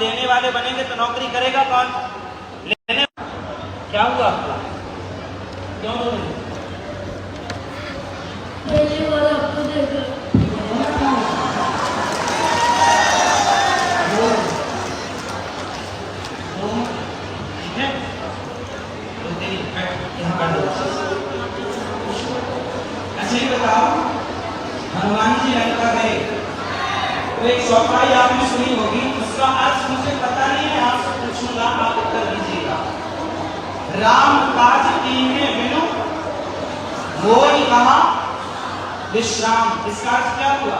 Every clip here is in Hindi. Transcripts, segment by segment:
देने वाले बनेंगे तो नौकरी करेगा कौन? लेने। क्या हुआ आपका? क्यों बोले? देने वाला आपको देगा। ठीक है, तो तेरी यहाँ कर दो। अच्छा ये बताओ, हनुमान जी लंका गए तो एक चौपाई आपने सुनी होगी, उसका अर्थ मुझे पता नहीं है, आपसे पूछूंगा, आप उत्तर दीजिएगा। राम काज कीन्हे बिनु मोहि कहा विश्राम, इसका अर्थ क्या हुआ?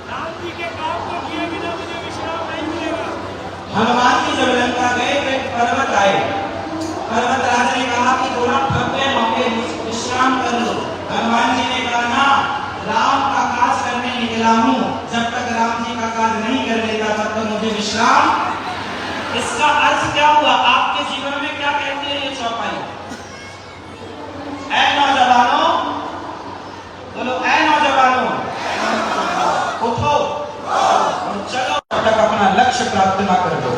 राम जी के काम को किए बिना मुझे विश्राम नहीं मिलेगा। हनुमान जी जब लंका गए तो एक पर्वत आए, पर्वत राजा ने कहा कि थोड़ा थक गए, मौके विश्राम कर लो। हनुमान जी ने कहा ना, राम का काज करने निकला हूं, जब तक राम जी का काज नहीं कर लेता तब तक मुझे विश्राम। इसका अर्थ क्या हुआ? आपके जीवन में क्या कहती है ये चौपाई? ऐ नौजवानों, बोलो ऐ नौजवानों, उठो और चलो, तब तक अपना लक्ष्य प्राप्त ना कर दो।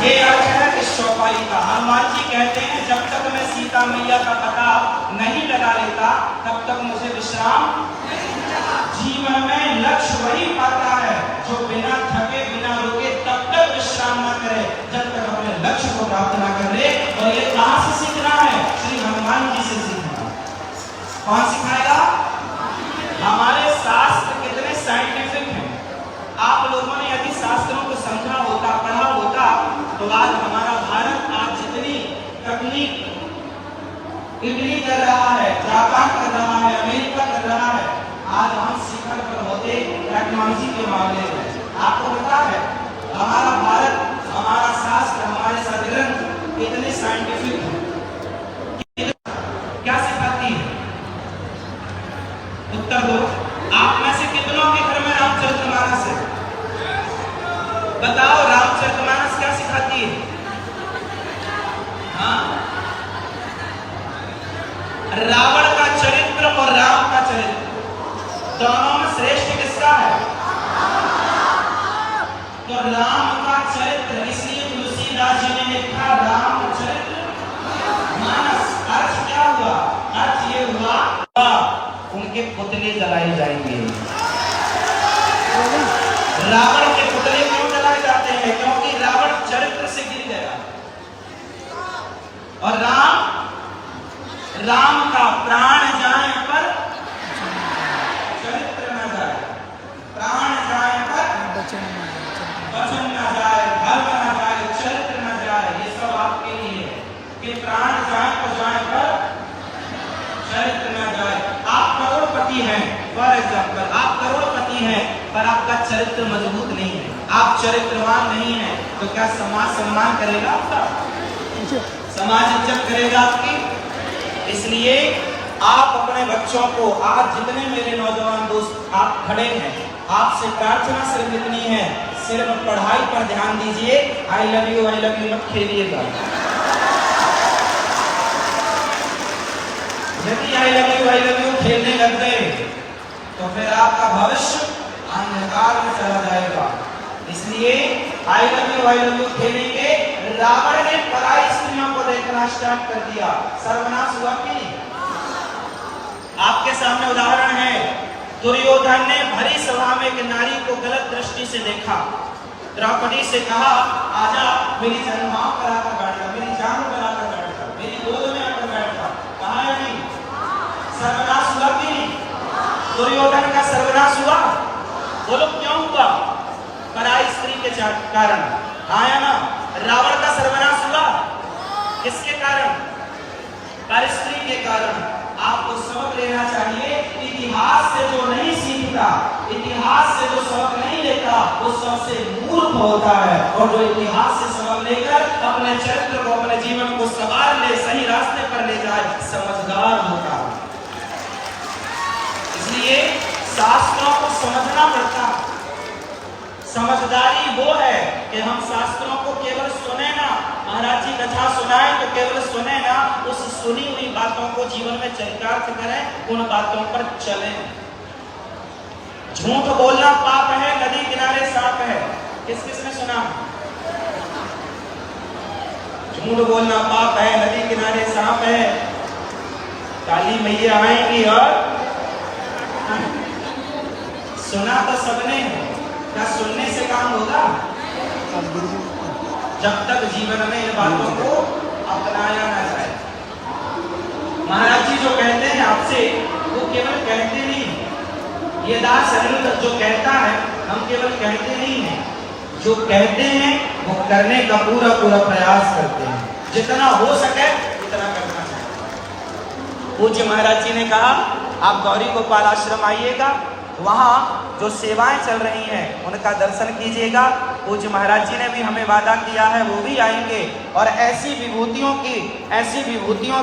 ये अर्थ है इस चौपाई का। हनुमान जी कहते हैं जब तक मैं सीता मैया का पता नहीं लगा लेता तब तक मुझे विश्राम। जीवन में लक्ष्य वही पाता है जो बिना थके बिना रुके तब तक विश्राम ना करे जब तक अपने लक्ष्य को प्राप्त ना कर ले। और ये कहां से सीखना है? श्री हनुमान जी से सीखना। कौन सिखाएगा? हमारे शास्त्र कितने साइंटिफिक हैं। आप लोगों ने यदि शास्त्रों को समझा होता, पढ़ा होता, तो आज हमारा भारत आज जितनी तकनीक इटली कर रहा है, जापान कर रहा है, अमेरिका कर रहा है, आज हम शिखर पर होते टेक्नोलॉजी के मामले में। आपको पता है हमारा भारत, हमारा शास्त्र, हमारे सदग्रंथ इतने साइंटिफिक हैं। क्या सिखाती है? उत्तर दो। आप में से कितनों के घर में रामचरितमानस है? बताओ, रामचरितमानस क्या सिखाती है? हाँ, रावण का चरित्र और राम का चरित्र दोनों में श्रेष्ठ किसका है? तो राम का चरित्र, इसलिए तुलसीदास जी ने लिखा रामचरित मानस। अर्थ क्या हुआ? अर्थ ये हुआ उनके पुतले जलाए जाएंगे। रावण के पुतले क्यों जलाए जाते हैं? क्योंकि रावण चरित्र से गिर गया और राम का प्राण जाए पर चरित्र न जाए, प्राण जाए पर वचन न जाए, धर्म न जाए, चरित्र न जाए। ये सब आपके लिए है कि प्राण जाए तो जाए पर चरित्र न जाए। आप करोड़पति हैं, फॉर एग्जाम्पल आप करोड़पति हैं, पर आपका चरित्र मजबूत नहीं है, आप चरित्रवान नहीं है, तो क्या समाज सम्मान करेगा आपका? समाज इज्जत करेगा आपकी? इसलिए आप अपने बच्चों को, आज जितने मेरे नौजवान दोस्त आप खड़े हैं, आपसे प्रार्थना सिर्फ इतनी है, सिर्फ पढ़ाई पर ध्यान दीजिए। आई लव यू मत खेलिएगा। यदि आई लव यू खेलने लग गए तो फिर आपका भविष्य अंधकार में चला जाएगा। इसलिए आई लव यू खेलेंगे। रावण ने पराई स्त्रियों को देखना स्टार्ट कर दिया, सर्वनाश हुआ कि नहीं? आपके सामने उदाहरण है, दुर्योधन ने भरी सभा में एक नारी को गलत दृष्टि से देखा। द्रौपदी से कहा, आजा मेरी जन्माओं कराकर बैठ जा, मेरी जान बनाकर बैठ जा, मेरी गोद में आकर बैठ जा। कहा है नहीं? सर्वनाश हुआ कि नहीं? दुर्योधन का सर्वनाश हुआ। बोलो क्यों हुआ? पराई स्त्री के कारण। आया ना? रावण का सर्वनाश हुआ किसके कारण? पर स्त्री के कारण। आपको सबक लेना चाहिए, इतिहास से जो नहीं सीखता, इतिहास से जो सबक नहीं लेता, वो सबसे मूर्ख होता है। और जो इतिहास से सबक लेकर अपने चरित्र को, अपने जीवन को संवार ले, सही रास्ते पर ले जाए, समझदार होता है। इसलिए शास्त्रों को समझना पड़ता। समझदारी वो है कि हम शास्त्रों को केवल सुने ना, महाराज जी कथा सुनाए तो केवल सुने ना, उस सुनी हुई बातों को जीवन में चरितार्थ करें, उन बातों पर चलें। झूठ बोलना पाप है, नदी किनारे सांप है। किस किसने सुना? झूठ बोलना पाप है, नदी किनारे सांप है, काली मैया आएंगी और सुना तो सबने है, क्या सुनने से काम होगा? जब तक जीवन में इन बातों को अपनाया ना जाए। महाराज जी जो कहते हैं आपसे, वो केवल कहते नहीं, ये दास अनिरुद्ध जो कहता है, हम केवल कहते नहीं हैं, जो कहते हैं वो करने का पूरा पूरा प्रयास करते हैं, जितना हो सके उतना करना चाहिए। पूज्य महाराज जी ने कहा आप गौरी गोपाल आश्रम आइएगा, वहाँ जो सेवाएं चल रही हैं उनका दर्शन कीजिएगा। पूज्य महाराज जी ने भी हमें वादा किया है वो भी आएंगे, और ऐसी विभूतियों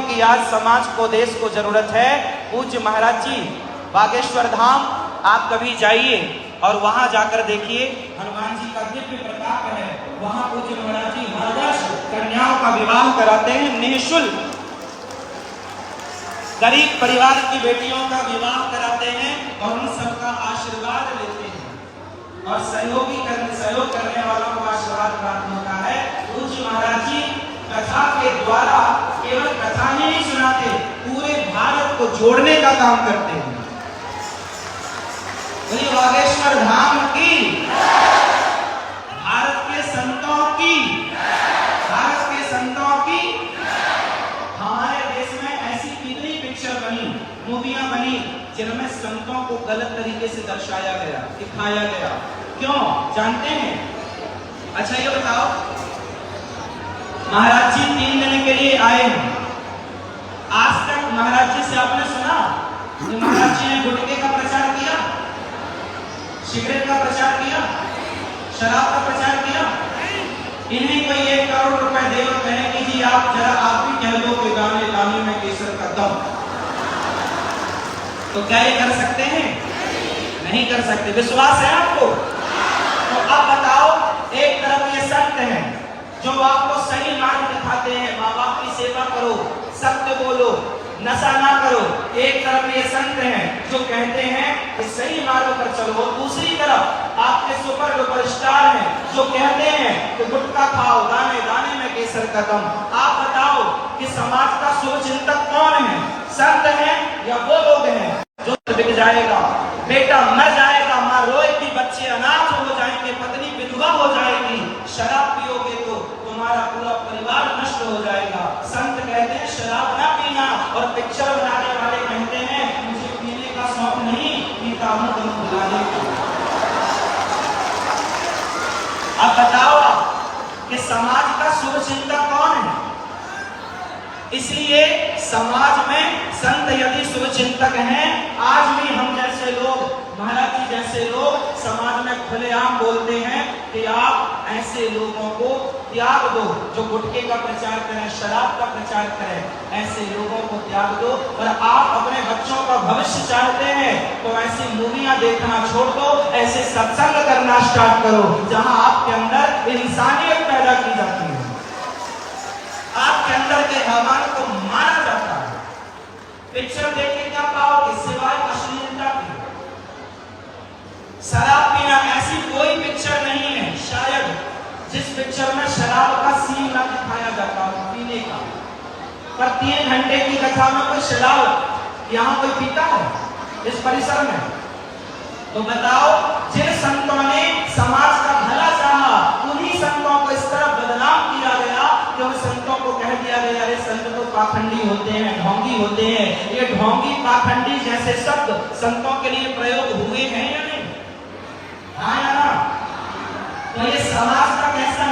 की आज समाज को, देश को जरूरत है। पूज्य महाराज जी बागेश्वर धाम आप कभी जाइए और वहां जाकर देखिए, हनुमान जी का दिव्य प्रताप है। वहां पूज्य महाराज जी आदर्श कन्याओं का विवाह कराते हैं निःशुल्क, गरीब परिवार की बेटियों का विवाह कराते हैं और उन सबका आशीर्वाद लेते हैं, और सहयोग करने वालों को आशीर्वाद प्राप्त होता है। पूज्य महाराज जी कथा के द्वारा केवल कथा ही नहीं सुनाते, पूरे भारत को जोड़ने का काम करते हैं। बागेश्वर धाम की, भारत के संतों की, हमारे देश में ऐसी कितनी पिक्चर बनी, मूवियां बनी, जिनमें संतों को गलत तरीके से दर्शाया गया, दिखाया गया। क्यों जानते हैं? अच्छा ये बताओ, महाराज जी 3 दिन के लिए आए हैं, आज तक महाराज जी से आपने सुना कि महाराज जी ने गुटखे का प्रचार किया, सिगरेट का प्रचार किया, शराब का प्रचार किया? इन्हें कोई 1 करोड़ रुपए दे और कहे कि जी आप जरा आप भी कह दो कि गाने गाने में केसर का दम, तो क्या ये कर सकते हैं? नहीं कर सकते। विश्वास है आपको? तो अब बताओ, एक तरफ ये संत हैं जो आपको सही मार्ग दिखाते हैं, माँ बाप की सेवा करो, सत्य बोलो, नशा ना करो। एक तरफ ये संत हैं जो कहते हैं कि सही मार्ग पर चलो, दूसरी तरफ आपके सुपर स्टार हैं जो कहते हैं कि गुटखा खाओ, दाने दाने में केसर का दम। आप बताओ कि समाज का शुभचिंतक कौन है? संत हैं या वो लोग हैं जो बिक जाएगा, बेटा मर जाएगा, माँ रोएगी, बच्चे अनाथ हो जाएंगे, पत्नी विधवा हो जाएगी, शराब पियोगे तो तुम्हारा पूरा परिवार नष्ट हो जाएगा। संत कहते हैं शराब ना पीना, और पिक्चर बनाने वाले कहते हैं मुझे पीने का शौक नहीं, पीता हूं तुम बुलाने का। अब बताओ कि समाज का शुभचिंतक कौन है? इसलिए समाज में संत यदि शुभचिंतक हैं, आज भी हम जैसे लोग, महाराज जी जैसे लोग समाज में खुलेआम बोलते हैं कि आप ऐसे लोगों को त्याग दो जो गुटखे का प्रचार करें, शराब का प्रचार करें, ऐसे लोगों को त्याग दो, और आप अपने बच्चों का भविष्य चाहते हैं तो ऐसी मूवियां देखना छोड़ दो, ऐसे सत्संग करना स्टार्ट करो जहां आपके अंदर इंसानियत पैदा की जाती है, आपके अंदर के भगवान को माना जाता है। पिक्चर देख के क्या पाओगे सिवाय अश्लीलता के? शराब पीना ऐसी कोई पिक्चर नहीं है शायद जिस पिक्चर में शराब का सीन ना दिखाया जाता हो पीने का, पर 3 घंटे की कथा में कोई शराब यहाँ कोई पीता है इस परिसर में? तो बताओ, जिन संतों ने समाज का भला चाहा, उन्हीं संतों को इस तरह बदनाम किया गया कि उन संतों को कह दिया गया अरे संत तो पाखंडी होते हैं, ढोंगी होते हैं। ये ढोंगी पाखंडी जैसे शब्द संतों के लिए प्रयोग हुए हैं या नहीं? हाँ या ना? तो ये समाज का कैसा